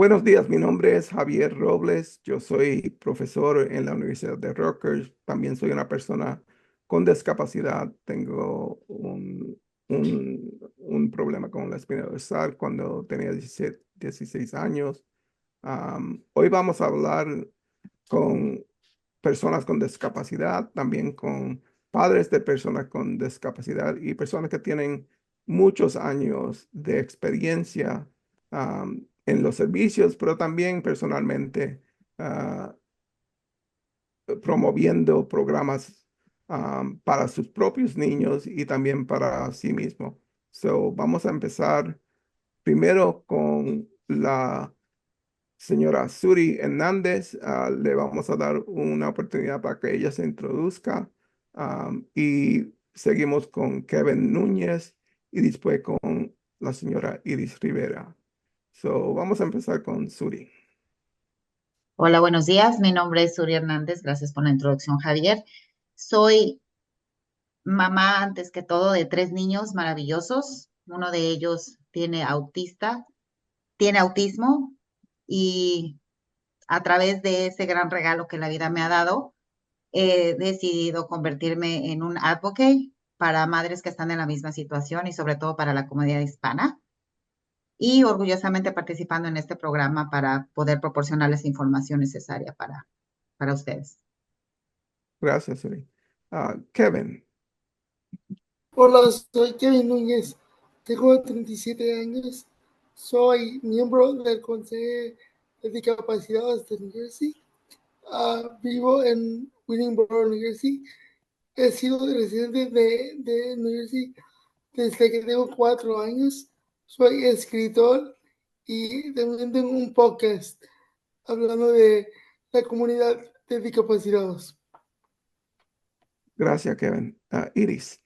Buenos días, mi nombre es Javier Robles, yo soy profesor en la Universidad de Rutgers, también soy una persona con discapacidad, tengo un problema con la espina dorsal cuando tenía 16 años. Hoy vamos a hablar con personas con discapacidad, también con padres de personas con discapacidad y personas que tienen muchos años de experiencia en los servicios, pero también personalmente ah, promoviendo programas para sus propios niños y también para sí mismo. So, vamos a empezar primero con la señora Suri Hernández. Le vamos a dar una oportunidad para que ella se introduzca. Y seguimos con Kevin Núñez y después con la señora Iris Rivera. So, vamos a empezar con Suri. Hola, buenos días. Mi nombre es Suri Hernández. Gracias por la introducción, Javier. Soy mamá, antes que todo, de tres niños maravillosos. Uno de ellos tiene autismo y a través de ese gran regalo que la vida me ha dado, he decidido convertirme en un advocate para madres que están en la misma situación y sobre todo para la comunidad hispana. Y orgullosamente participando en este programa para poder proporcionarles información necesaria para ustedes. Gracias, Suri. Kevin, Hola, soy Kevin Núñez, tengo 37 años, soy miembro del Consejo de Discapacidades de New Jersey. Vivo en Willingboro, New Jersey. He sido residente de New Jersey desde que tengo 4 años. Soy escritor y también tengo un podcast hablando de la comunidad de discapacitados. gracias, Kevin. Iris,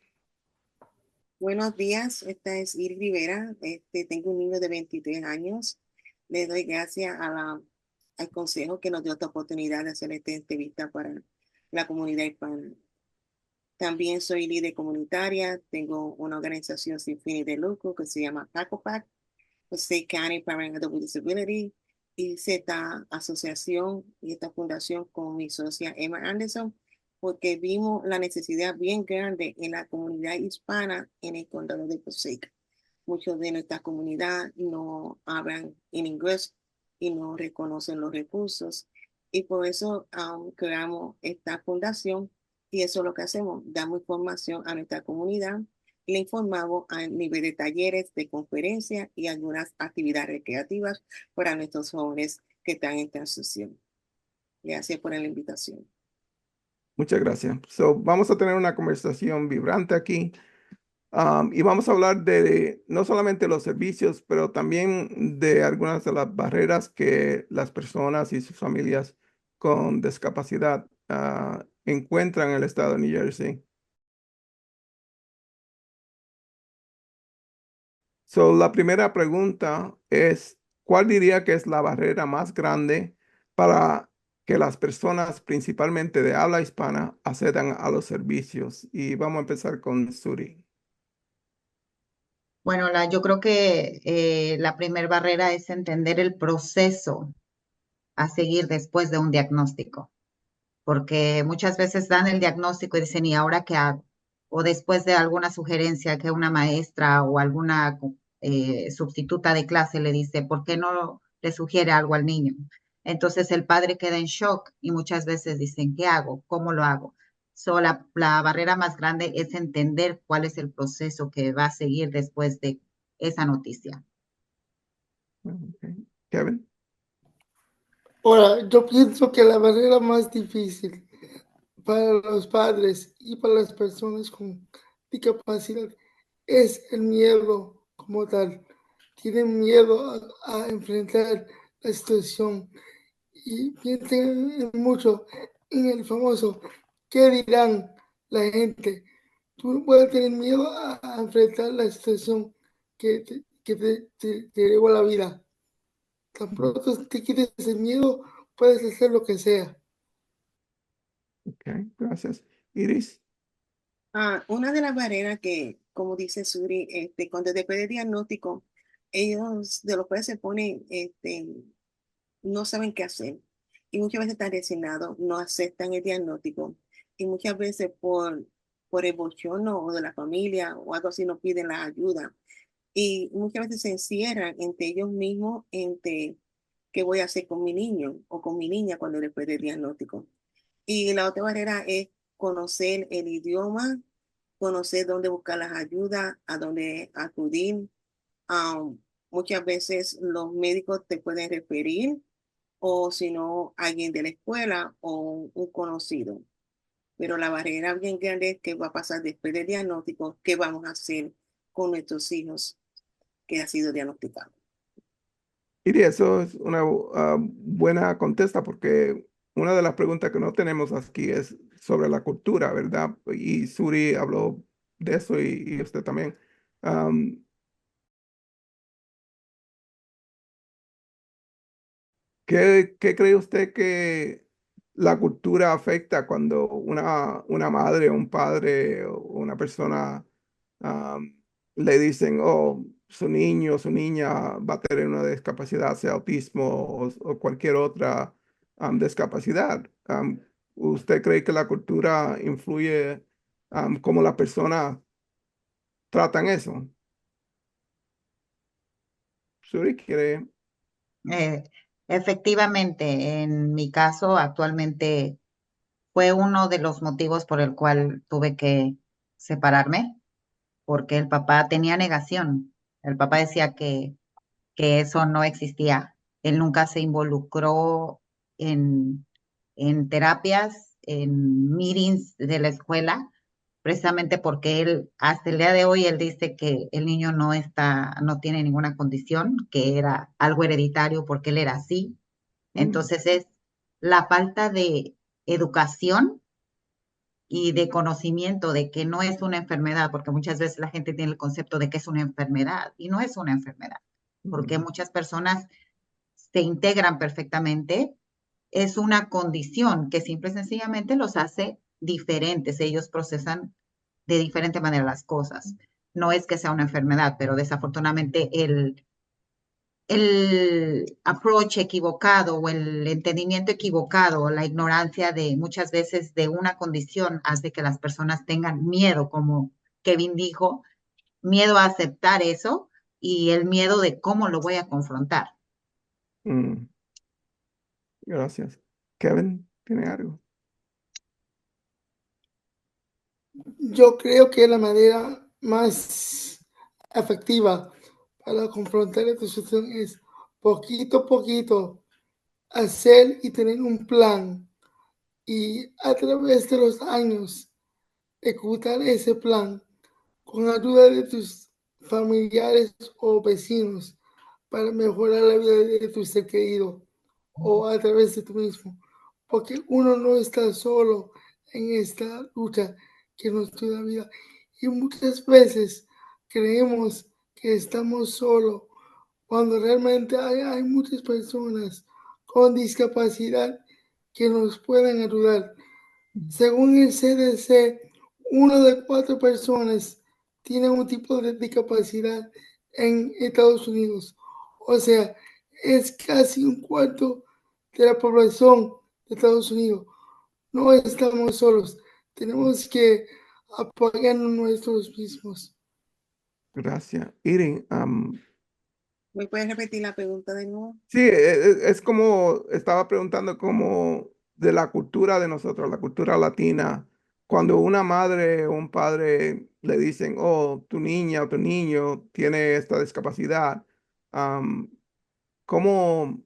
Buenos días, esta es Iris Rivera. Tengo un niño de 23 años. Le doy gracias al consejo que nos dio esta oportunidad de hacer esta entrevista para la comunidad hispana. También soy líder comunitaria. Tengo una organización sin fines de lucro que se llama PACOPAC, State County Parent Adult with Disability. Hice esta asociación y esta fundación con mi socia Emma Anderson porque vimos la necesidad bien grande en la comunidad hispana en el condado de Passaic. Muchos de nuestra comunidad no hablan en inglés y no reconocen los recursos. Y por eso creamos esta fundación y eso es lo que hacemos. Damos información a nuestra comunidad, le informamos a nivel de talleres, de conferencias y algunas actividades recreativas para nuestros jóvenes que están en transición. Gracias por la invitación. muchas gracias. So, vamos a tener una conversación vibrante aquí. Y vamos a hablar de no solamente los servicios, pero también de algunas de las barreras que las personas y sus familias con discapacidad encuentran en el estado de New Jersey. So, la primera pregunta es, ¿cuál diría que es la barrera más grande para que las personas, principalmente de habla hispana, accedan a los servicios? Y vamos a empezar con Suri. Bueno, yo creo que la primer barrera es entender el proceso a seguir después de un diagnóstico, porque muchas veces dan el diagnóstico y dicen, ¿y ahora qué hago? O después de alguna sugerencia que una maestra o alguna sustituta de clase le dice, ¿por qué no le sugiere algo al niño? Entonces el padre queda en shock y muchas veces dicen, ¿qué hago? ¿Cómo lo hago? So, la barrera más grande es entender cuál es el proceso que va a seguir después de esa noticia. Okay. Kevin. Ahora, yo pienso que la barrera más difícil para los padres y para las personas con discapacidad es el miedo como tal. Tienen miedo a enfrentar la situación y piensan mucho en el famoso ¿qué dirán la gente? Tú no puedes tener miedo a enfrentar la situación que te llevó a la vida. Tan pronto te quites el miedo, puedes hacer lo que sea. Okay, gracias. Iris. Una de las barreras que, como dice Suri, cuando después del diagnóstico, ellos de los cuales se ponen no saben qué hacer y muchas veces están resignados, no aceptan el diagnóstico y muchas veces por el bochorno o de la familia o algo así no piden la ayuda y muchas veces se encierran entre ellos mismos, entre qué voy a hacer con mi niño o con mi niña cuando después del diagnóstico. Y la otra barrera es conocer el idioma, conocer dónde buscar las ayudas, a dónde acudir. Muchas veces los médicos te pueden referir o si no, alguien de la escuela o un conocido. Pero la barrera bien grande es qué va a pasar después del diagnóstico, qué vamos a hacer con nuestros hijos que han sido diagnosticados. Y eso es una buena contesta porque una de las preguntas que no tenemos aquí es sobre la cultura, ¿verdad? Y Suri habló de eso y usted también. Am, ¿qué cree usted que la cultura afecta cuando una madre o un padre o una persona am, le dicen, oh, su niño o su niña va a tener una discapacidad, sea autismo o cualquier otra discapacidad? ¿Usted cree que la cultura influye cómo las personas tratan eso? Suri quiere. Eh, Efectivamente, en mi caso, actualmente fue uno de los motivos por el cual tuve que separarme, porque el papá tenía negación. El papá decía que eso no existía. Él nunca se involucró en, en terapias, en meetings de la escuela, precisamente porque él, hasta el día de hoy, él dice que el niño no tiene ninguna condición, que era algo hereditario porque él era así. Mm, Entonces es la falta de educación y de conocimiento de que no es una enfermedad, porque muchas veces la gente tiene el concepto de que es una enfermedad y no es una enfermedad, porque mm, muchas personas se integran perfectamente. Es una condición que simple y sencillamente los hace diferentes. Ellos procesan de diferente manera las cosas. No es que sea una enfermedad, pero desafortunadamente el approach equivocado o el entendimiento equivocado, la ignorancia de muchas veces de una condición hace que las personas tengan miedo, como Kevin dijo, miedo a aceptar eso y el miedo de cómo lo voy a confrontar. mm. Gracias. Kevin, ¿tiene algo? Yo creo que la manera más efectiva para confrontar esta situación es poquito a poquito hacer y tener un plan y a través de los años ejecutar ese plan con ayuda de tus familiares o vecinos para mejorar la vida de tu ser querido o a través de tú mismo, porque uno no está solo en esta lucha que nos da la vida y muchas veces creemos que estamos solos cuando realmente hay muchas personas con discapacidad que nos pueden ayudar. Según el CDC, una de 4 personas tiene un tipo de discapacidad en Estados Unidos. O sea, es casi un cuarto de la población de Estados Unidos. No estamos solos. Tenemos que apoyarnos nosotros mismos. Gracias. Irin, ¿Me puedes repetir la pregunta de nuevo? sí, es como estaba preguntando como de la cultura de nosotros, la cultura latina, cuando una madre o un padre le dicen, oh, tu niña o tu niño tiene esta discapacidad, am, ¿cómo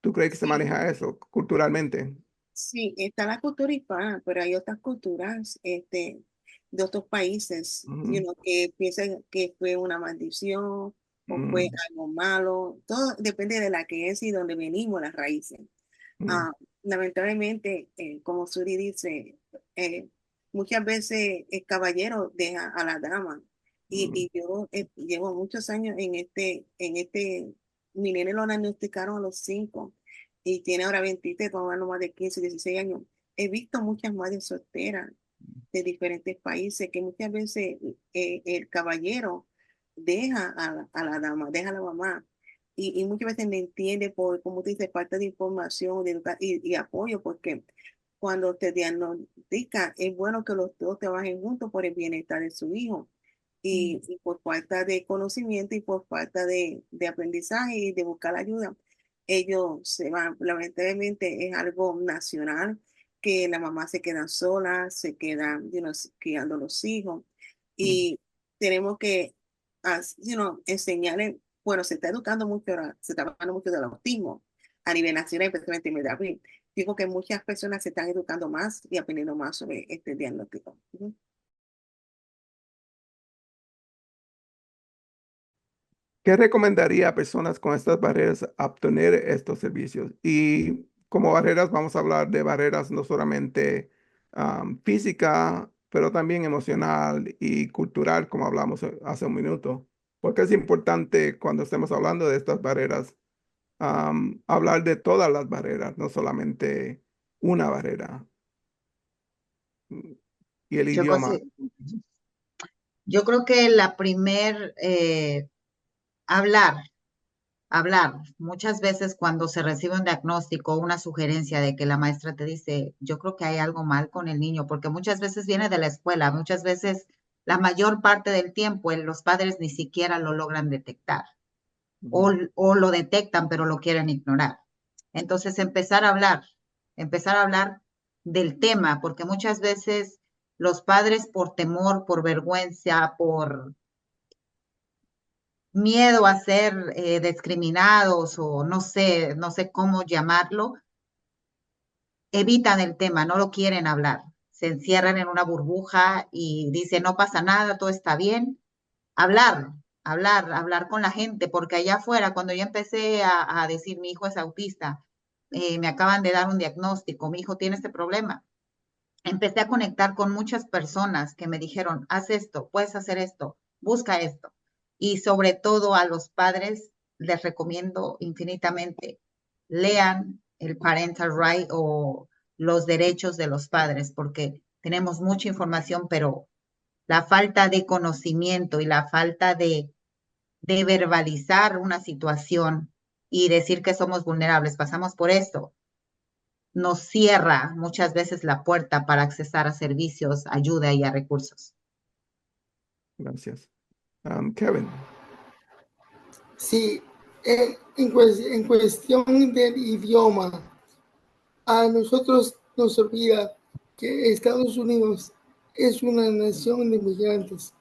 tú crees que se Sí, maneja eso culturalmente? sí, está la cultura hispana, pero hay otras culturas de otros países, Ujú, que piensan que fue una maldición o fue mm, algo malo. Todo depende de la creencia y donde venimos, las raíces. mm, Ah, lamentablemente, como Suri dice, eh, muchas veces el caballero deja a la dama. mm, Y yo llevo muchos años mi nene lo diagnosticaron a los 5 y tiene ahora 23, no más de 15, 16 años. He visto muchas madres solteras de diferentes países que muchas veces el caballero deja a la dama, deja a la mamá y muchas veces no entiende por, como tú dices, falta de información y apoyo, porque cuando te diagnostica, es bueno que los dos trabajen juntos por el bienestar de su hijo. Y por falta de conocimiento y por falta de aprendizaje y de buscar ayuda, ellos se van. Lamentablemente es algo nacional que la mamá se quedan solas, se quedan, criando los hijos Mm. y tenemos que, enseñarles, bueno, se está educando mucho, ahora, se está hablando mucho del autismo a nivel nacional, especialmente en Medellín. Digo que muchas personas se están educando más y aprendiendo más sobre este diagnóstico. Ujú. ¿Qué recomendaría a personas con estas barreras a obtener estos servicios? Y como barreras vamos a hablar de barreras no solamente física, pero también emocional y cultural, como hablamos hace un minuto. Porque es importante cuando estemos hablando de estas barreras, hablar de todas las barreras, no solamente una barrera. Mm, Y el Yo, idioma. yo creo que la hablar, hablar. Muchas veces cuando se recibe un diagnóstico o una sugerencia de que la maestra te dice, yo creo que hay algo mal con el niño, porque muchas veces viene de la escuela, muchas veces la mayor parte del tiempo los padres ni siquiera lo logran detectar o lo detectan pero lo quieren ignorar. Entonces empezar a hablar del tema, porque muchas veces los padres por temor, por vergüenza, por miedo a ser discriminados o no sé cómo llamarlo, evitan el tema, no lo quieren hablar. Se encierran en una burbuja y dicen, no pasa nada, todo está bien. Hablar, hablar con la gente, porque allá afuera, cuando yo empecé a decir, mi hijo es autista, me acaban de dar un diagnóstico, mi hijo tiene este problema. Empecé a conectar con muchas personas que me dijeron, haz esto, puedes hacer esto, busca esto. Y sobre todo a los padres les recomiendo infinitamente, lean el parental right o los derechos de los padres, porque tenemos mucha información, pero la falta de conocimiento y la falta de verbalizar una situación y decir que somos vulnerables, pasamos por esto, nos cierra muchas veces la puerta para accesar a servicios, ayuda y a recursos. Gracias. Kevin. Sí, en cuestión del idioma, a nosotros nos olvida que Estados Unidos es una nación de inmigrantes.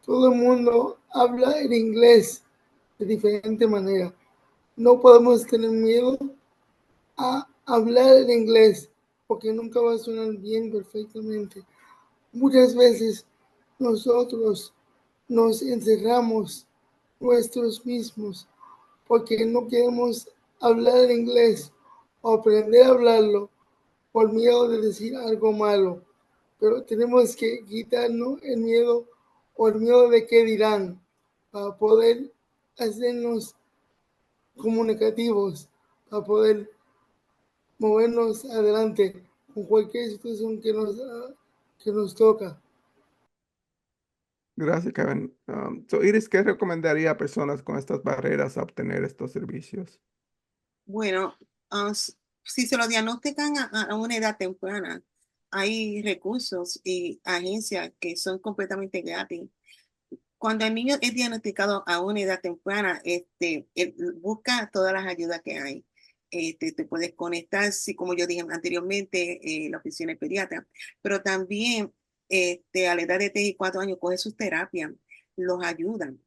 Todo el mundo habla el inglés de diferente manera. No podemos tener miedo a hablar el inglés porque nunca va a sonar bien perfectamente. Muchas veces nosotros nos encerramos nosotros mismos porque no queremos hablar el inglés o aprender a hablarlo por miedo de decir algo malo. Pero tenemos que quitarnos el miedo o el miedo de qué dirán para poder hacernos comunicativos, para poder movernos adelante con cualquier situación que nos toca. Gracias, Kevin. Iris, ¿qué recomendaría a personas con estas barreras a obtener estos servicios? Bueno, si se lo diagnostican a una edad temprana, hay recursos y agencias que son completamente gratis. Cuando el niño es diagnosticado a una edad temprana, él busca todas las ayudas que hay. Te puedes conectar, sí, como yo dije anteriormente, la oficina de pediatra, pero también a la edad de 3 y 4 años coge sus terapias, los ayudan.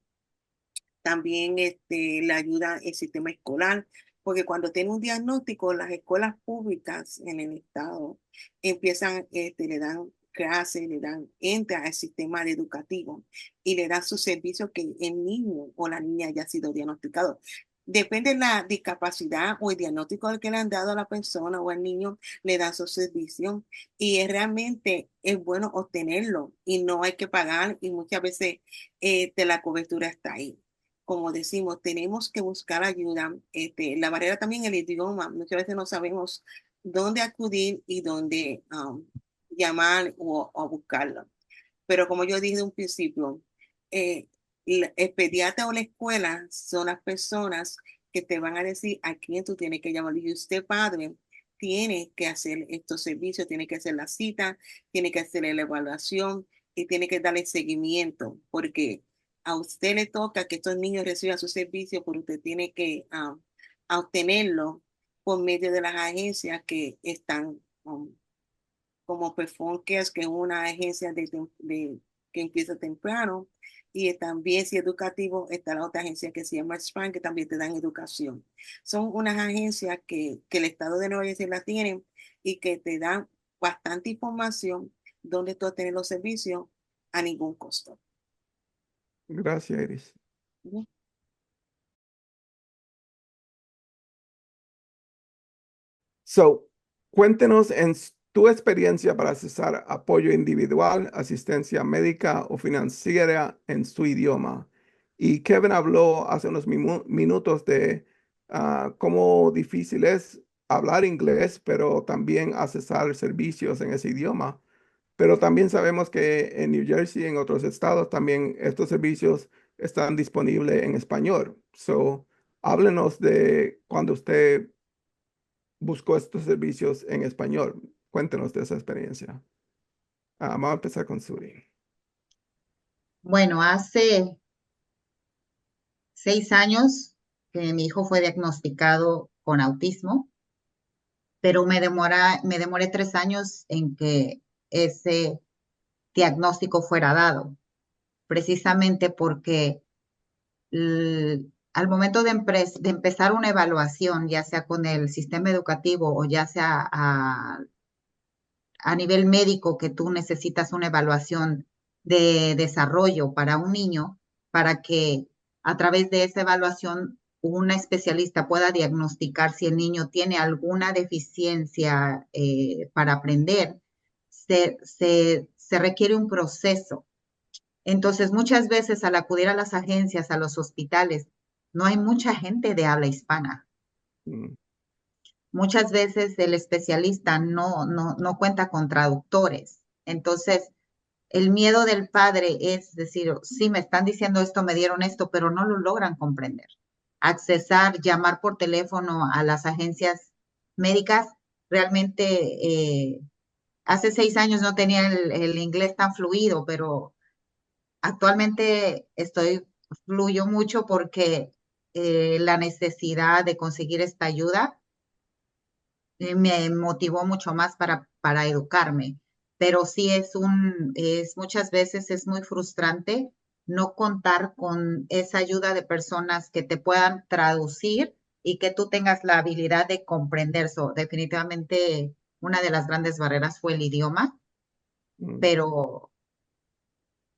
También le ayuda el sistema escolar, porque cuando tiene un diagnóstico, las escuelas públicas en el estado empiezan, le dan clases, entra al sistema educativo y le dan sus servicios que el niño o la niña haya sido diagnosticado. Depende de la discapacidad o el diagnóstico al que le han dado a la persona o al niño, le dan su servicio y realmente es bueno obtenerlo y no hay que pagar y muchas veces la cobertura está ahí. Como decimos, tenemos que buscar ayuda. La barrera también el idioma. Muchas veces no sabemos dónde acudir y dónde llamar o buscarlo. Pero como yo dije de un principio, el pediatra o la escuela son las personas que te van a decir a quién tú tienes que llamar. Y usted, padre, tiene que hacer estos servicios, tiene que hacer la cita, tiene que hacer la evaluación y tiene que darle seguimiento, porque a usted le toca que estos niños reciban su servicio, pero usted tiene que obtenerlo por medio de las agencias que están como Perform Cares, que es una agencia que empieza temprano, y también si educativo está la otra agencia que se llama Span, que también te dan educación. Son unas agencias que el estado de Nueva Jersey la tienen y que te dan bastante información donde tú obtienes los servicios a ningún costo. Gracias, Iris. Ujú. So, cuéntenos en tu experiencia para accesar apoyo individual, asistencia médica o financiera en su idioma. Y Kevin habló hace unos minutos de cómo difícil es hablar inglés, pero también accesar servicios en ese idioma. Pero también sabemos que en New Jersey y en otros estados también estos servicios están disponibles en español. So, háblenos de cuando usted buscó estos servicios en español. Cuéntenos de esa experiencia. Vamos a empezar con Suri. Bueno, hace 6 años que mi hijo fue diagnosticado con autismo, pero me demoré 3 años en que ese diagnóstico fuera dado, precisamente porque al momento de empezar una evaluación, ya sea con el sistema educativo o ya sea a nivel médico, que tú necesitas una evaluación de desarrollo para un niño, para que a través de esa evaluación una especialista pueda diagnosticar si el niño tiene alguna deficiencia para aprender, se requiere un proceso. Entonces, muchas veces al acudir a las agencias, a los hospitales, no hay mucha gente de habla hispana. Mm, Muchas veces el especialista no cuenta con traductores. Entonces, el miedo del padre es decir, sí, me están diciendo esto, me dieron esto, pero no lo logran comprender. Accesar, llamar por teléfono a las agencias médicas, realmente hace 6 años no tenía el inglés tan fluido, pero actualmente fluyo mucho porque la necesidad de conseguir esta ayuda me motivó mucho más para educarme. Pero sí muchas veces es muy frustrante no contar con esa ayuda de personas que te puedan traducir y que tú tengas la habilidad de comprender. Definitivamente una de las grandes barreras fue el idioma, mm. pero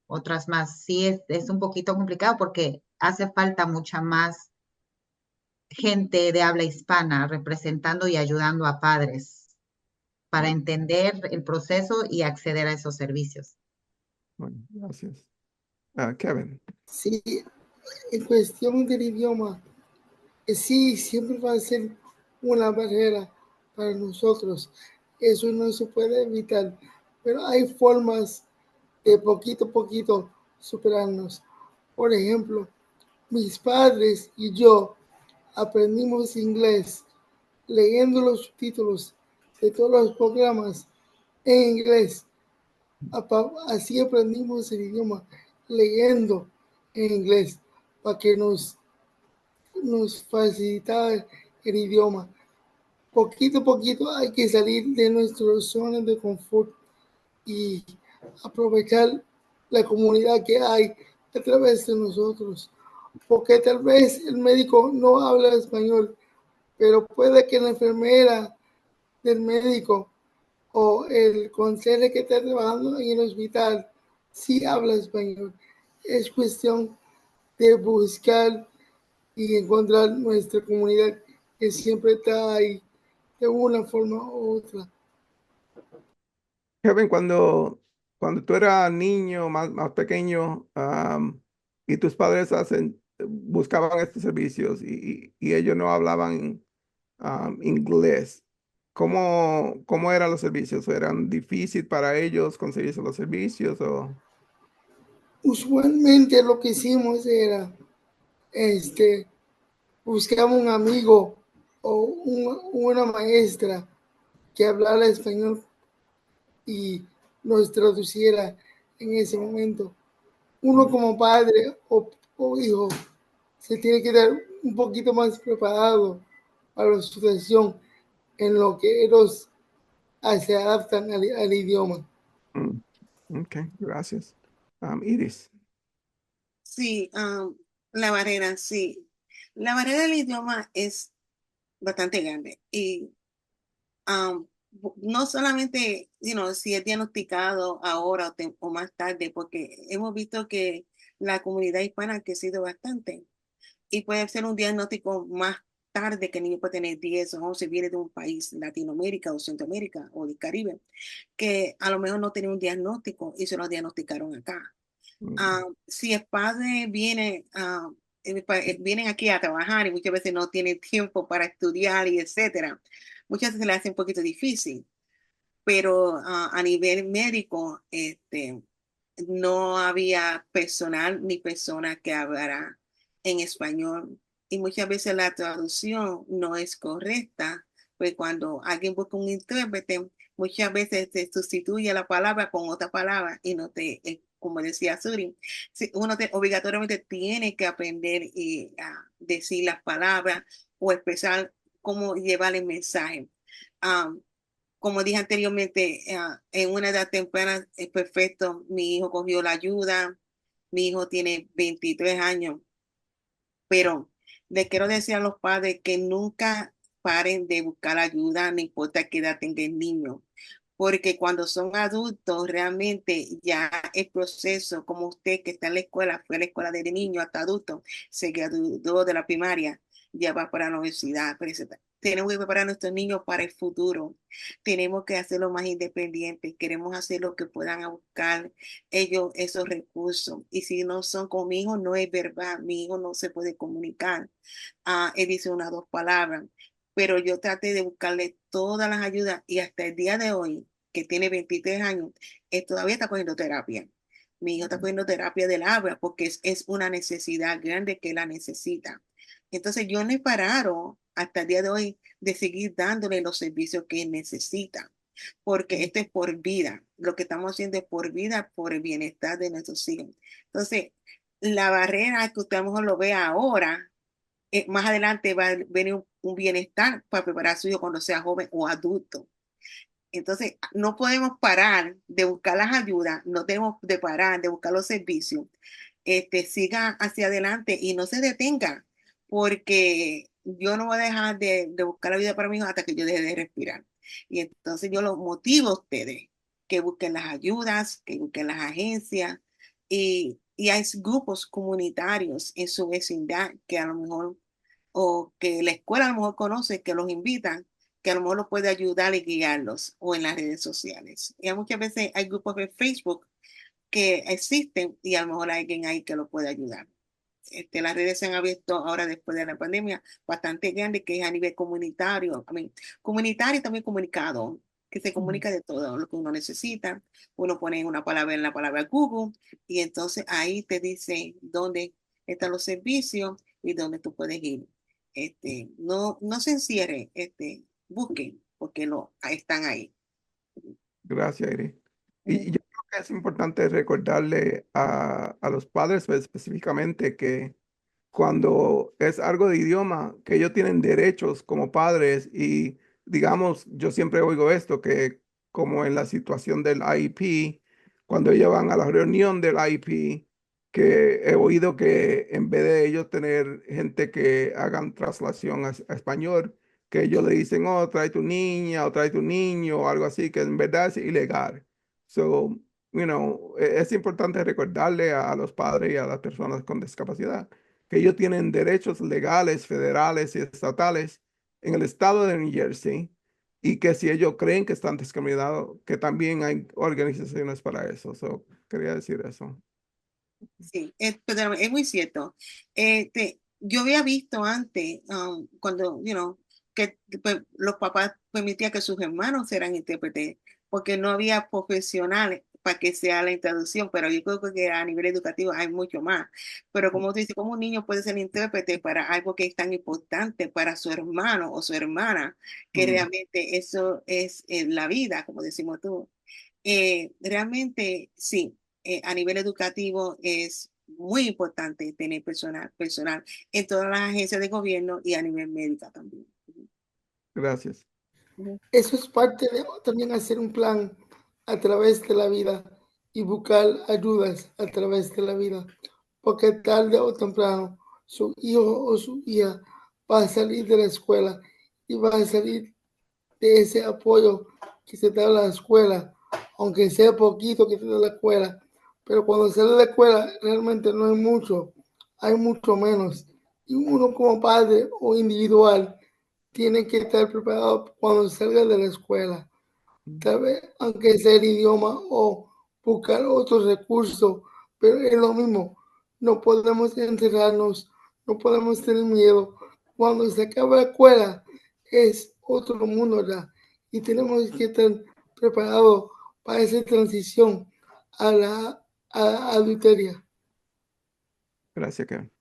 otras más. Sí, es un poquito complicado porque hace falta mucha más gente de habla hispana representando y ayudando a padres para entender el proceso y acceder a esos servicios. Bueno, gracias. Kevin. Sí, en cuestión del idioma, sí, siempre va a ser una barrera para nosotros. Eso no se puede evitar, pero hay formas de poquito a poquito superarnos. Por ejemplo, mis padres y yo aprendimos inglés leyendo los subtítulos de todos los programas en inglés. Así aprendimos el idioma, leyendo en inglés, para que nos facilitara el idioma. Poquito a poquito hay que salir de nuestra zona de confort y aprovechar la comunidad que hay a través de nosotros. Porque tal vez el médico no habla español, pero puede que la enfermera del médico o el conserje que está trabajando en el hospital sí habla español. Es cuestión de buscar y encontrar nuestra comunidad que siempre está ahí de una forma u otra. Kevin, cuando tú eras niño, más pequeño, y tus padres buscaban estos servicios y ellos no hablaban inglés, ¿cómo eran los servicios? ¿Eran difícil para ellos conseguirse los servicios? Usualmente lo que hicimos era buscamos un amigo o una maestra que hablara español y nos traduciera en ese momento. Uno como padre o hijo se tiene que dar un poquito más preparado a la situación en lo que ellos se adaptan al idioma. Ok, gracias. Iris. Sí, la barrera, sí. La barrera del idioma es bastante grande y no solamente, si es diagnosticado ahora o más tarde, porque hemos visto que la comunidad hispana ha crecido bastante y puede ser un diagnóstico más tarde que el niño puede tener 10 o 11, viene de un país, Latinoamérica o Centroamérica o del Caribe, que a lo mejor no tiene un diagnóstico y se lo diagnosticaron acá. Si el padre vienen aquí a trabajar y muchas veces no tienen tiempo para estudiar y etcétera, muchas veces se le hace un poquito difícil, pero a nivel médico, no había personal ni persona que hablara en español y muchas veces la traducción no es correcta, pues cuando alguien busca un intérprete, muchas veces se sustituye la palabra con otra palabra y no como decía Suri, uno obligatoriamente tiene que aprender a decir las palabras o expresar cómo llevar el mensaje. Um, Como dije anteriormente, en una edad temprana es perfecto. Mi hijo cogió la ayuda. Mi hijo tiene 23 años, pero le quiero decir a los padres que nunca paren de buscar ayuda, no importa qué edad tenga el niño, porque cuando son adultos, realmente ya el proceso, como usted que está en la escuela, fue a la escuela de niño hasta adulto, se graduó de la primaria, ya va para la universidad, tenemos que preparar a nuestros niños para el futuro. Tenemos que hacerlo más independientes. Queremos hacer lo que puedan a buscar ellos esos recursos. Y si no son con mi hijo, no es verdad. Mi hijo no se puede comunicar. Él dice una o dos palabras. Pero yo traté de buscarle todas las ayudas y hasta el día de hoy, que tiene 23 años, él todavía está cogiendo terapia. Mi hijo está cogiendo terapia del habla porque es una necesidad grande que la necesita. Entonces yo no he parado hasta el día de hoy de seguir dándole los servicios que necesita, porque esto es por vida. Lo que estamos haciendo es por vida, por el bienestar de nuestros hijos. Entonces, la barrera que usted a lo mejor lo vea ahora, más adelante va a venir un bienestar para preparar a su hijo cuando sea joven o adulto. Entonces, no podemos parar de buscar las ayudas, no tenemos de parar de buscar los servicios. Siga hacia adelante y no se detenga, porque yo no voy a dejar de buscar la vida para mi hijo hasta que yo deje de respirar. Y entonces yo los motivo a ustedes que busquen las ayudas, que busquen las agencias y hay grupos comunitarios en su vecindad que a lo mejor, o que la escuela a lo mejor conoce, que los invitan, que a lo mejor los puede ayudar y guiarlos, o en las redes sociales. Y muchas veces hay grupos de Facebook que existen y a lo mejor hay alguien ahí que lo puede ayudar. Las redes se han abierto ahora después de la pandemia bastante grande, que es a nivel comunitario, comunitario y también comunicado, que se comunica de todo lo que uno necesita. Uno pone una palabra en la palabra Google y entonces ahí te dice dónde están los servicios y dónde tú puedes ir. No se encierre, busquen porque están ahí. Gracias, Iris. Y yo creo que es importante recordarle a los padres pues, específicamente que cuando es algo de idioma, que ellos tienen derechos como padres y digamos, yo siempre oigo esto, que como en la situación del IEP, cuando ellos van a la reunión del IEP, que he oído que en vez de ellos tener gente que hagan traslación a español, que ellos le dicen, oh, trae tu niña o trae tu niño o algo así, que en verdad es ilegal. So, es importante recordarle a los padres y a las personas con discapacidad que ellos tienen derechos legales, federales y estatales en el estado de New Jersey y que si ellos creen que están discriminados, que también hay organizaciones para eso. So, quería decir eso. Sí, perdóname, es muy cierto. Yo había visto antes, cuando, que pues, los papás permitían que sus hermanos eran intérpretes, porque no había profesionales para que sea la introducción, pero yo creo que a nivel educativo hay mucho más. Pero como tú dices, ¿cómo un niño puede ser intérprete para algo que es tan importante para su hermano o su hermana, que Mm, realmente eso es la vida, como decimos tú? Realmente sí, a nivel educativo es muy importante tener personal en todas las agencias de gobierno y a nivel médico también. gracias. Eso es parte de también hacer un plan a través de la vida y buscar ayudas a través de la vida, porque tarde o temprano su hijo o su hija va a salir de la escuela y va a salir de ese apoyo que se da en la escuela, aunque sea poquito que se da en la escuela, pero cuando sale de la escuela realmente no hay mucho, hay mucho menos. Y uno como padre o individual tiene que estar preparado cuando salga de la escuela, tal vez, aunque sea el idioma o buscar otros recursos, pero es lo mismo. No podemos encerrarnos, no podemos tener miedo. Cuando se acaba la escuela es otro mundo ya y tenemos que estar preparados para esa transición a la adulteria. Gracias, Kevin.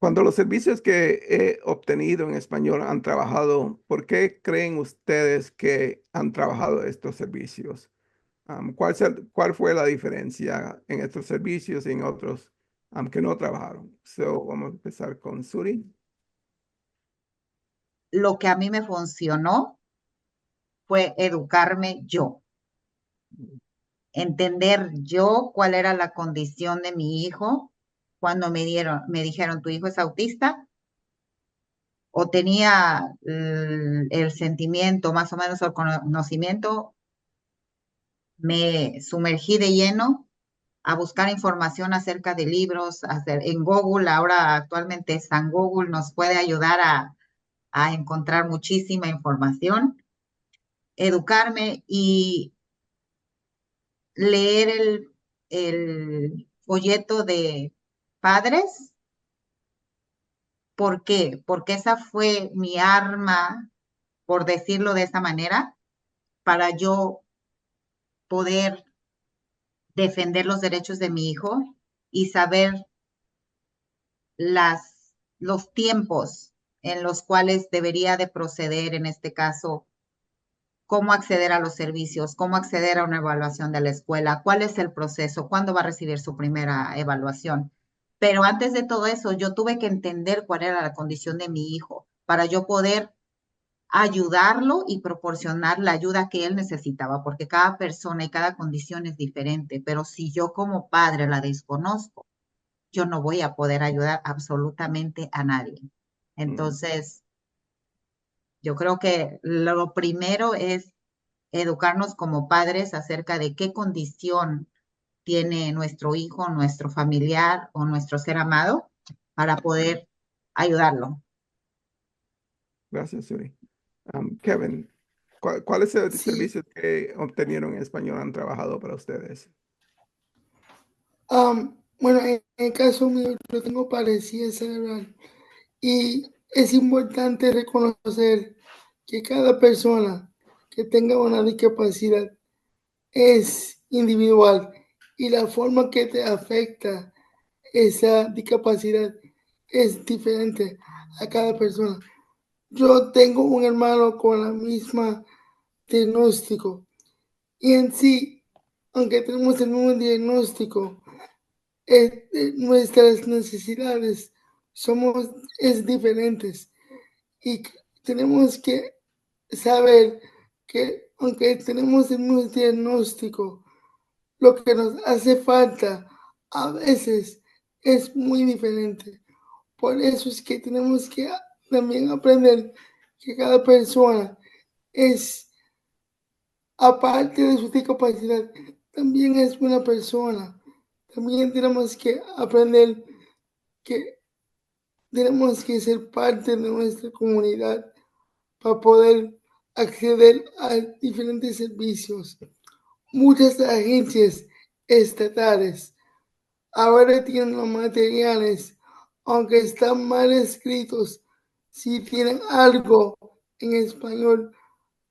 Cuando los servicios que he obtenido en español han trabajado, ¿por qué creen ustedes que han trabajado estos servicios? ¿Cuál fue la diferencia en estos servicios y en otros que no trabajaron? So, vamos a empezar con Suri. Lo que a mí me funcionó fue educarme yo, entender yo cuál era la condición de mi hijo cuando me dijeron, tu hijo es autista, o tenía el sentimiento, más o menos el conocimiento, me sumergí de lleno a buscar información acerca de libros, en Google, ahora actualmente San Google nos puede ayudar a encontrar muchísima información, educarme y leer el folleto de padres. ¿Por qué? Porque esa fue mi arma, por decirlo de esa manera, para yo poder defender los derechos de mi hijo y saber los tiempos en los cuales debería de proceder, en este caso, cómo acceder a los servicios, cómo acceder a una evaluación de la escuela, cuál es el proceso, cuándo va a recibir su primera evaluación. Pero antes de todo eso, yo tuve que entender cuál era la condición de mi hijo para yo poder ayudarlo y proporcionar la ayuda que él necesitaba, porque cada persona y cada condición es diferente, pero si yo como padre la desconozco, yo no voy a poder ayudar absolutamente a nadie. Mm, Entonces, yo creo que lo primero es educarnos como padres acerca de qué condición tiene nuestro hijo, nuestro familiar o nuestro ser amado para poder ayudarlo. Gracias, Suri. Kevin, ¿cuáles Sí, servicios que obtenieron en español han trabajado para ustedes? bueno, en el caso mío, yo tengo parálisis cerebral y es importante reconocer que cada persona que tenga una discapacidad es individual y la forma que te afecta esa discapacidad es diferente a cada persona. Yo tengo un hermano con la misma diagnóstico y en sí, aunque tenemos el mismo diagnóstico, nuestras necesidades somos es diferentes y tenemos que saber que aunque tenemos el mismo diagnóstico, lo que nos hace falta a veces es muy diferente. Por eso es que tenemos que también aprender que cada persona es, aparte de su discapacidad, también es una persona. También tenemos que aprender que tenemos que ser parte de nuestra comunidad para poder acceder a diferentes servicios. Muchas agencias estatales ahora tienen los materiales, aunque están mal escritos, si tienen algo en español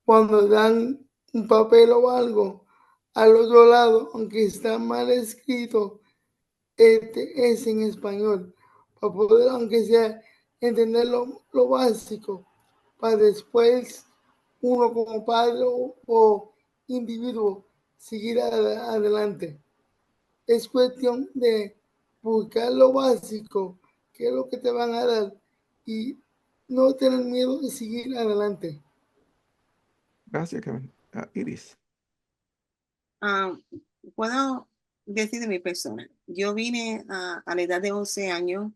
cuando dan un papel o algo al otro lado, aunque está mal escrito, es en español, para poder, aunque sea, entender lo básico, para después uno como padre o individuo seguir adelante. Es cuestión de buscar lo básico, que es lo que te van a dar, y no tener miedo de seguir adelante. Gracias, Kevin. Iris. Ah, puedo decir de mi persona. Yo vine a la edad de 11 años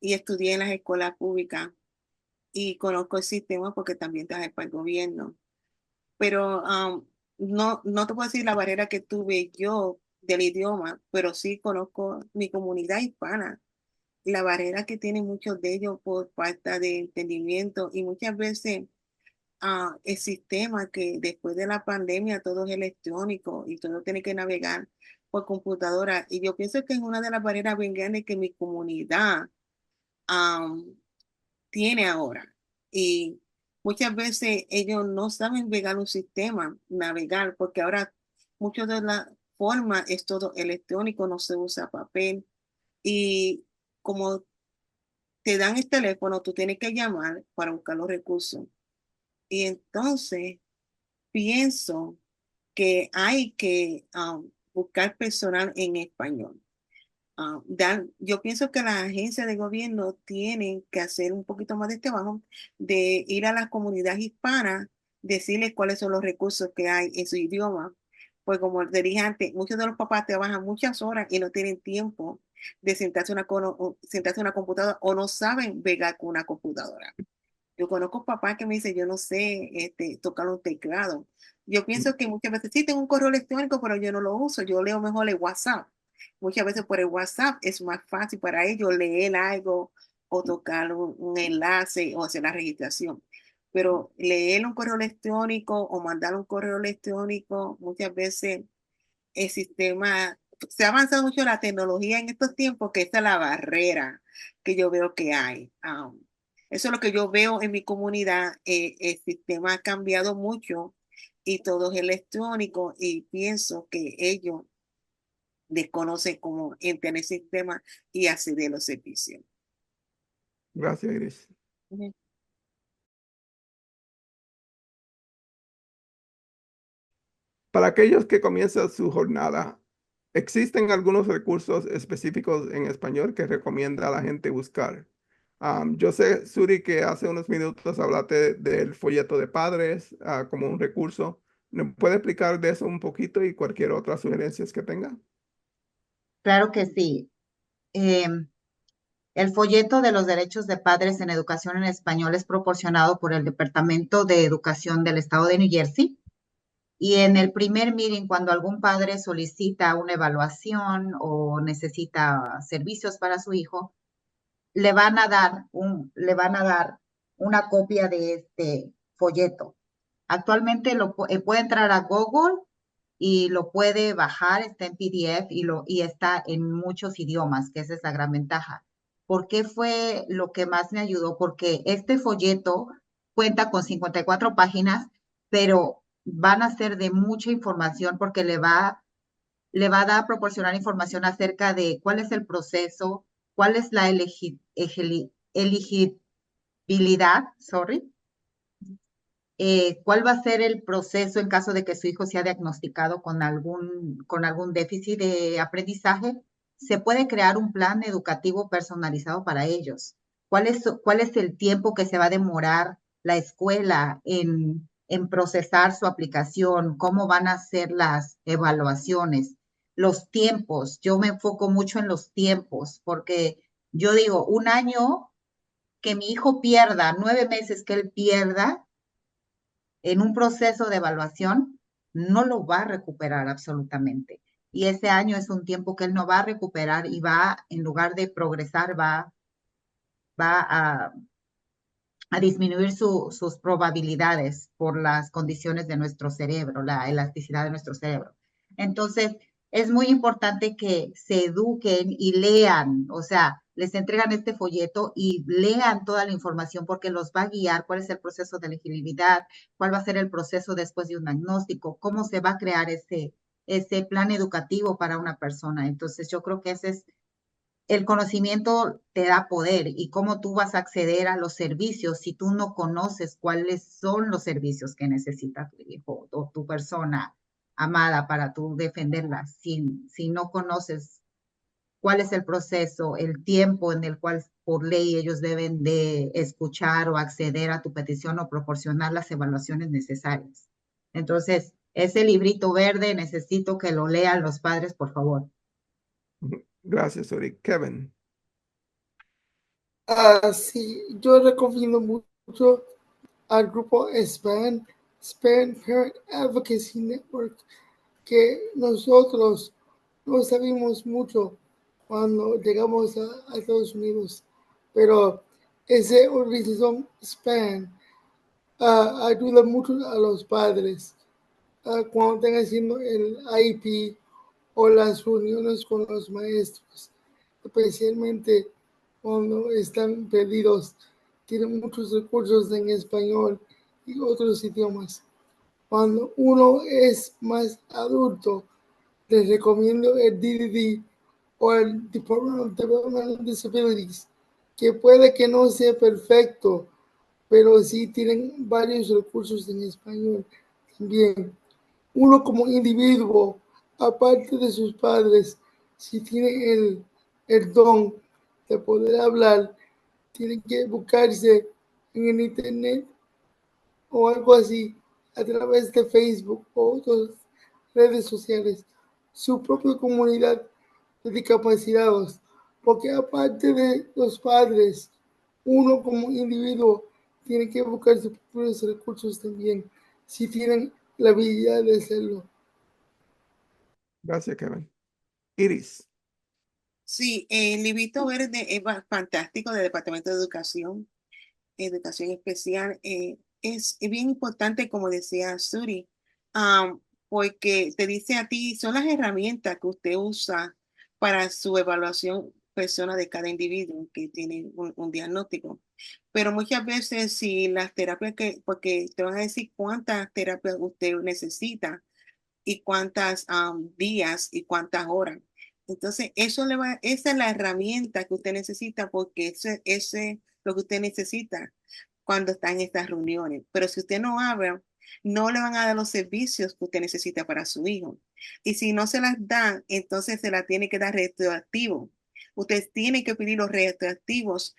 y estudié en las escuelas públicas y conozco el sistema porque también trabajé para el gobierno. Pero no te puedo decir la barrera que tuve yo del idioma, pero sí conozco mi comunidad hispana, la barrera que tienen muchos de ellos por falta de entendimiento y muchas veces el sistema que después de la pandemia todo es electrónico y todo tiene que navegar por computadora. Y yo pienso que es una de las barreras bien grandes que mi comunidad am, tiene ahora. Y muchas veces ellos no saben navegar un sistema, navegar, porque ahora mucho de la forma es todo electrónico, no se usa papel. Y como te dan el teléfono, tú tienes que llamar para buscar los recursos. Y entonces pienso que hay que buscar personal en español. Yo pienso que las agencias de gobierno tienen que hacer un poquito más de este trabajo de ir a las comunidades hispanas, decirles cuáles son los recursos que hay en su idioma. Pues como te dije antes, muchos de los papás trabajan muchas horas y no tienen tiempo de sentarse a una computadora o no saben pegar con una computadora. Yo conozco papás que me dicen, yo no sé tocar un teclado. Yo pienso que muchas veces sí tengo un correo electrónico, pero yo no lo uso. Yo leo mejor el WhatsApp. Muchas veces por el WhatsApp es más fácil para ellos leer algo o tocar un enlace o hacer la registración. Pero leer un correo electrónico o mandar un correo electrónico, muchas veces el sistema, se ha avanzado mucho la tecnología en estos tiempos, que esta es la barrera que yo veo que hay. Eso es lo que yo veo en mi comunidad. El sistema ha cambiado mucho y todo es electrónico y pienso que ellos desconocen cómo entrar en el sistema y acceder a los servicios. Gracias, Iris. Ujú. Para aquellos que comienzan su jornada, ¿existen algunos recursos específicos en español que recomienda a la gente buscar? Yo sé, Suri, que hace unos minutos hablaste del folleto de padres como un recurso. ¿Me puede explicar de eso un poquito y cualquier otra sugerencia que tenga? Claro que sí. El folleto de los derechos de padres en educación en español es proporcionado por el Departamento de Educación del Estado de New Jersey. Y en el primer meeting, cuando algún padre solicita una evaluación o necesita servicios para su hijo, le van a dar una copia de este folleto. Actualmente puede entrar a Google y lo puede bajar, está en PDF y está en muchos idiomas, que esa es la gran ventaja. ¿Por qué fue lo que más me ayudó? Porque este folleto cuenta con 54 páginas, pero van a ser de mucha información porque le va a dar, proporcionar información acerca de cuál es el proceso, cuál es la elegibilidad, sorry, cuál va a ser el proceso en caso de que su hijo sea diagnosticado con algún déficit de aprendizaje. Se puede crear un plan educativo personalizado para ellos. Cuál es el tiempo que se va a demorar la escuela en procesar su aplicación? ¿Cómo van a ser las evaluaciones? Los tiempos. Yo me enfoco mucho en los tiempos porque yo digo, un año que mi hijo pierda, 9 meses que él pierda, en un proceso de evaluación, no lo va a recuperar absolutamente. Y ese año es un tiempo que él no va a recuperar y va, en lugar de progresar, va a disminuir sus probabilidades por las condiciones de nuestro cerebro, la elasticidad de nuestro cerebro. Entonces, es muy importante que se eduquen y lean, o sea, les entregan este folleto y lean toda la información porque los va a guiar cuál es el proceso de elegibilidad, cuál va a ser el proceso después de un diagnóstico, cómo se va a crear ese plan educativo para una persona. Entonces, yo creo que ese es el conocimiento te da poder y cómo tú vas a acceder a los servicios si tú no conoces cuáles son los servicios que necesita tu hijo o tu persona amada para tú defenderla. Si no conoces cuál es el proceso, el tiempo en el cual por ley ellos deben de escuchar o acceder a tu petición o proporcionar las evaluaciones necesarias. Entonces, ese librito verde necesito que lo lean los padres, por favor. Gracias, Uri. Kevin. Sí, yo recomiendo mucho al grupo SPAN Parent Advocacy Network, que nosotros no sabemos mucho cuando llegamos a Estados Unidos, pero esa organización SPAN ayuda mucho a los padres cuando están haciendo el IEP o las reuniones con los maestros, especialmente cuando están perdidos. Tienen muchos recursos en español y otros idiomas. Cuando uno es más adulto, les recomiendo el DDD o el Department of Developmental Disabilities, que puede que no sea perfecto, pero sí tienen varios recursos en español también. Uno como individuo, aparte de sus padres, si tiene el don de poder hablar, tiene que buscarse en el internet o algo así, a través de Facebook o otras redes sociales, su propia comunidad de discapacitados, porque aparte de los padres, uno como individuo tiene que buscar sus propios recursos también, si tienen la habilidad de hacerlo. Gracias, Kevin. Iris. Sí, el librito verde es fantástico del Departamento de Educación Especial. Es bien importante, como decía Suri, porque te dice a ti, son las herramientas que usted usa para su evaluación persona de cada individuo que tiene un diagnóstico. Pero muchas veces si las terapias porque te van a decir cuántas terapias usted necesita y cuántas días y cuántas horas. Entonces, esa es la herramienta que usted necesita porque ese es lo que usted necesita cuando está en estas reuniones. Pero si usted no habla, no le van a dar los servicios que usted necesita para su hijo. Y si no se las dan, entonces se la tiene que dar retroactivo. Usted tiene que pedir los retroactivos,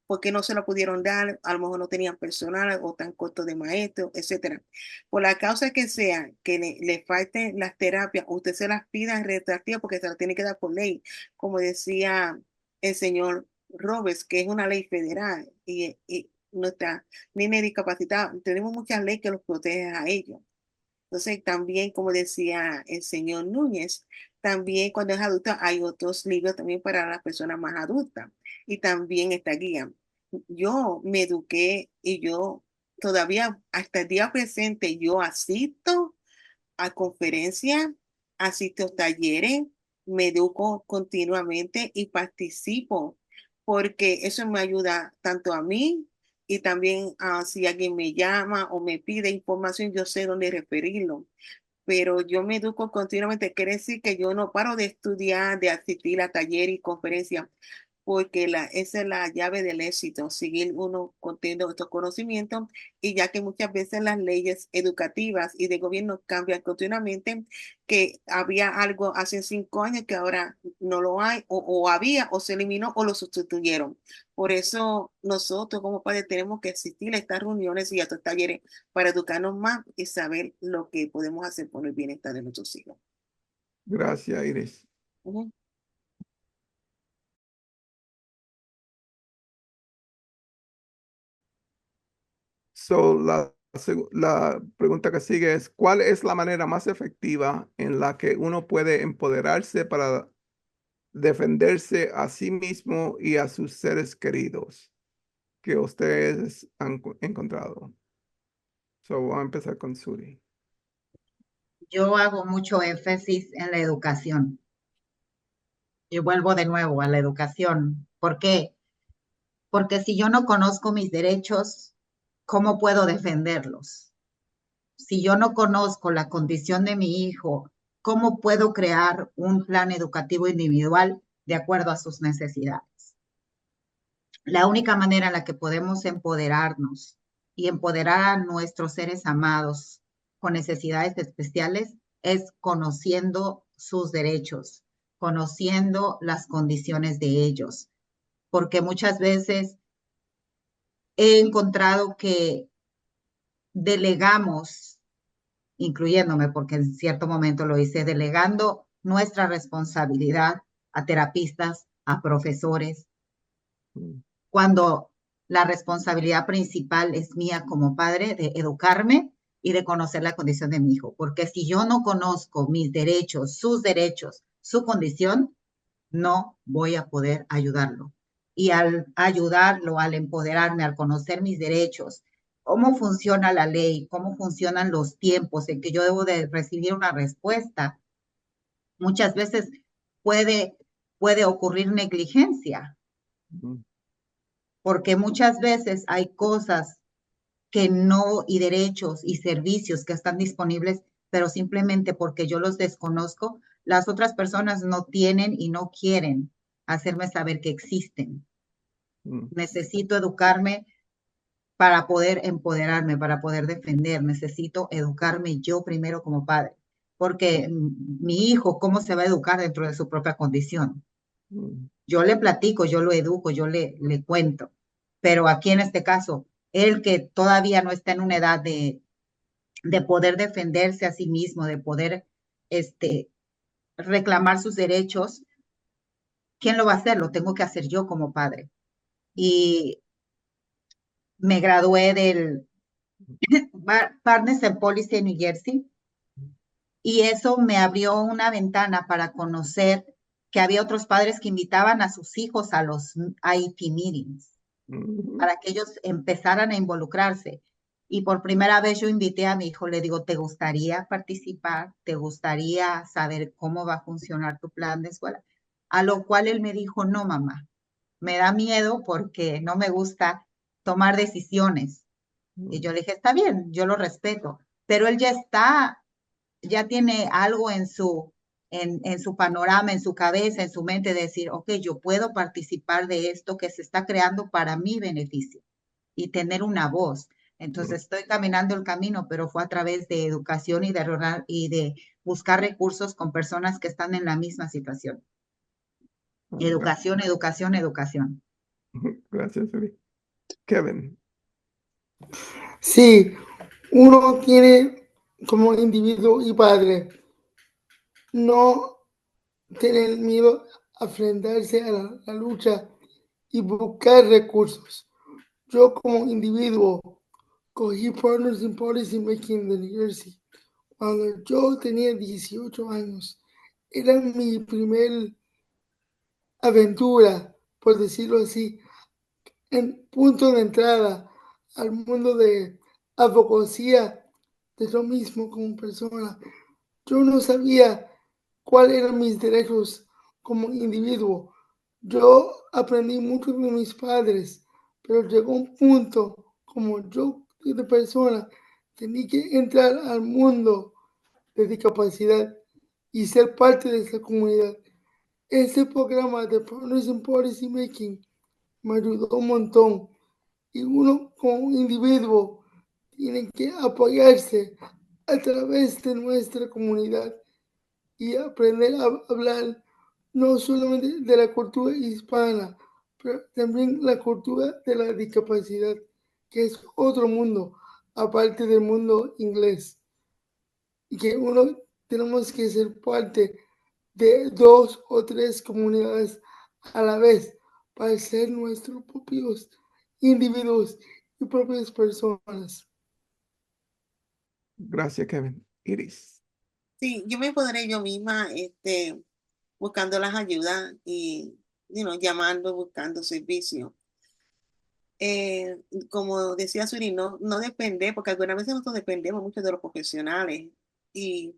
porque no se lo pudieron dar, a lo mejor no tenían personal o tan corto de maestro, etcétera. Por la causa que sea, que le falten las terapias, usted se las pida retroactivas porque se las tiene que dar por ley, como decía el señor Roberts, que es una ley federal y nuestra niña discapacitada, tenemos muchas leyes que los protegen a ellos. Entonces, también, como decía el señor Núñez, también cuando es adulto hay otros libros también para las personas más adultas y también esta guía. Yo me eduqué y yo todavía hasta el día presente yo asisto a conferencias, asisto a talleres, me educo continuamente y participo porque eso me ayuda tanto a mí y también si alguien me llama o me pide información, yo sé dónde referirlo. Pero yo me educo continuamente, quiere decir que yo no paro de estudiar, de asistir a talleres y conferencias, porque esa es la llave del éxito, seguir uno conteniendo estos conocimientos, y ya que muchas veces las leyes educativas y de gobierno cambian continuamente, que había algo hace 5 años que ahora no lo hay, o había, o se eliminó, o lo sustituyeron. Por eso nosotros como padres tenemos que asistir a estas reuniones y a estos talleres para educarnos más y saber lo que podemos hacer por el bienestar de nuestros hijos. Gracias, Iris. Ujú. So, la pregunta que sigue es, ¿cuál es la manera más efectiva en la que uno puede empoderarse para defenderse a sí mismo y a sus seres queridos que ustedes han encontrado? So, vamos a empezar con Suri. Yo hago mucho énfasis en la educación. Y vuelvo de nuevo a la educación. ¿Por qué? Porque si yo no conozco mis derechos, ¿cómo puedo defenderlos? Si yo no conozco la condición de mi hijo, ¿cómo puedo crear un plan educativo individual de acuerdo a sus necesidades? La única manera en la que podemos empoderarnos y empoderar a nuestros seres amados con necesidades especiales es conociendo sus derechos, conociendo las condiciones de ellos, porque muchas veces he encontrado que delegamos, incluyéndome, porque en cierto momento lo hice, delegando nuestra responsabilidad a terapistas, a profesores, Mm, cuando la responsabilidad principal es mía como padre de educarme y de conocer la condición de mi hijo. Porque si yo no conozco mis derechos, su condición, no voy a poder ayudarlo. Y al ayudarlo, al empoderarme, al conocer mis derechos, cómo funciona la ley, cómo funcionan los tiempos en que yo debo de recibir una respuesta, muchas veces puede, puede ocurrir negligencia, mm, porque muchas veces hay cosas que no, y derechos y servicios que están disponibles, pero simplemente porque yo los desconozco, las otras personas no tienen y no quieren hacerme saber que existen. mm, Necesito educarme para poder empoderarme, para poder defender. Necesito educarme yo primero como padre, porque mi hijo, ¿cómo se va a educar dentro de su propia condición? mm, Yo le platico, yo lo educo, yo le cuento, pero aquí en este caso, él que todavía no está en una edad de poder defenderse a sí mismo, de poder este, reclamar sus derechos, ¿quién lo va a hacer? Lo tengo que hacer yo como padre. Y me gradué del Partners and Policy en New Jersey y eso me abrió una ventana para conocer que había otros padres que invitaban a sus hijos a los IEP meetings mm, para que ellos empezaran a involucrarse. Y por primera vez yo invité a mi hijo, le digo, ¿te gustaría participar? ¿Te gustaría saber cómo va a funcionar tu plan de escuela? A lo cual él me dijo, no, mamá, me da miedo porque no me gusta tomar decisiones. Y mm, yo le dije, está bien, yo lo respeto, pero él ya está, ya tiene algo en su panorama, en su cabeza, en su mente, de decir, ok, yo puedo participar de esto que se está creando para mi beneficio y tener una voz. mm, Entonces estoy caminando el camino, pero fue a través de educación y de buscar recursos con personas que están en la misma situación. Gracias. Educación, educación, educación. Gracias, Eli. Kevin. Sí, uno tiene como individuo y padre no tener miedo a enfrentarse a la lucha y buscar recursos. Yo como individuo cogí Partners in Policy Making de New Jersey cuando yo tenía 18 años. Era mi primer aventura, por decirlo así, en punto de entrada al mundo de abogacía de lo mismo como persona. Yo no sabía cuáles eran mis derechos como individuo. Yo aprendí mucho de mis padres, pero llegó un punto como yo de persona tenía que entrar al mundo de discapacidad y ser parte de esa comunidad. Ese programa de Partners in Policy Making me ayudó un montón y uno como individuo tiene que apoyarse a través de nuestra comunidad y aprender a hablar no solamente de la cultura hispana, pero también la cultura de la discapacidad, que es otro mundo, aparte del mundo inglés, y que uno tenemos que ser parte de 2 o 3 comunidades a la vez para ser nuestros propios individuos y propias personas. Gracias, Kevin. Iris. Sí, yo me podré yo misma, buscando las ayudas y, llamando, buscando servicio. Como decía Suri, no depender, porque algunas veces nosotros dependemos mucho de los profesionales y,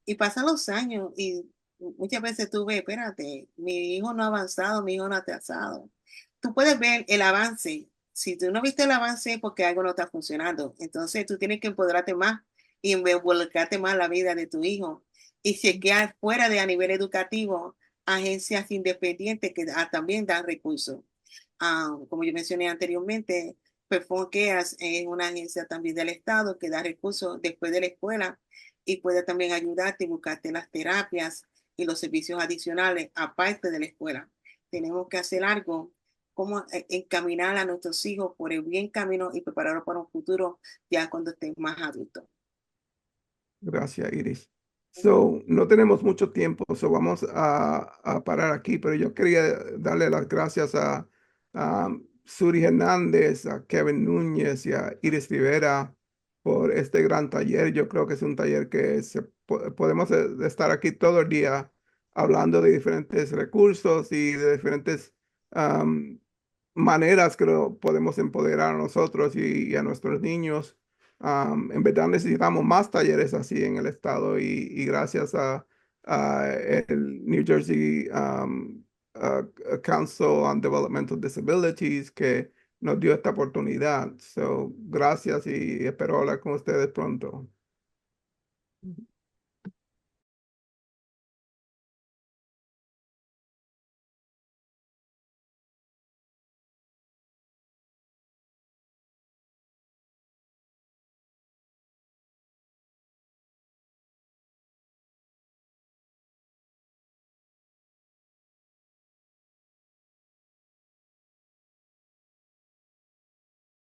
y pasan los años y muchas veces tú ves, espérate, mi hijo no ha avanzado, mi hijo no ha atrasado. Tú puedes ver el avance. Si tú no viste el avance es porque algo no está funcionando. Entonces tú tienes que empoderarte más y involucrarte más en la vida de tu hijo y chequear fuera de a nivel educativo agencias independientes que también dan recursos. Como yo mencioné anteriormente, Perform Cares es una agencia también del Estado que da recursos después de la escuela y puede también ayudarte y buscarte las terapias y los servicios adicionales aparte de la escuela. Tenemos que hacer algo como encaminar a nuestros hijos por el bien camino y prepararlos para un futuro ya cuando estén más adultos. Gracias, Iris. So, no tenemos mucho tiempo, so vamos a parar aquí, pero yo quería darle las gracias a Suri Hernández, a Kevin Núñez y a Iris Rivera por este gran taller. Yo creo que es un taller que podemos estar aquí todo el día hablando de diferentes recursos y de diferentes maneras que lo podemos empoderar a nosotros y a nuestros niños. En verdad necesitamos más talleres así en el estado y gracias a el New Jersey Council on Developmental Disabilities que nos dio esta oportunidad. So, gracias y espero hablar con ustedes pronto.